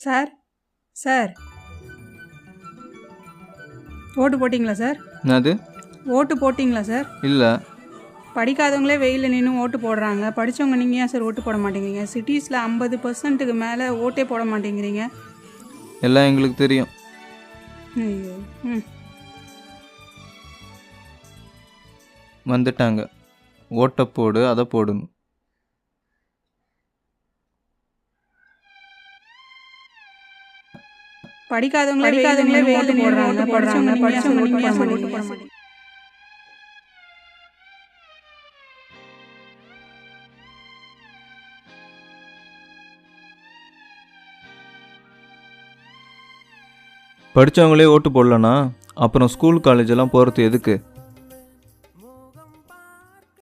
Sir sir ஓட்டு போட்டிங்களா sir? என்னது? ஓட்டு போட்டிங்களா சார்? இல்லை. படிக்காதவங்களே வெயிலில் நின்று ஓட்டு போடுறாங்க, படித்தவங்க நீங்கள் ஏன் சார் ஓட்டு போட மாட்டேங்கிறீங்க? சிட்டிஸில் 50%க்கு மேலே ஓட்டே போட மாட்டேங்கிறீங்க. எல்லாம் எங்களுக்கு தெரியும். ஐயோ. வந்துட்டாங்க. ஓட்டை போடு, அதை போடணும். படிக்காதவங்களே வெயிலில் போடுறாங்க, படித்தவங்க நீங்கள் ஏன் சார் ஓட்டு போட மாட்டேங்கிறீங்க? படித்தவங்களே ஓட்டு போடலன்னா அப்புறம் ஸ்கூல் காலேஜெல்லாம் போகிறது எதுக்கு?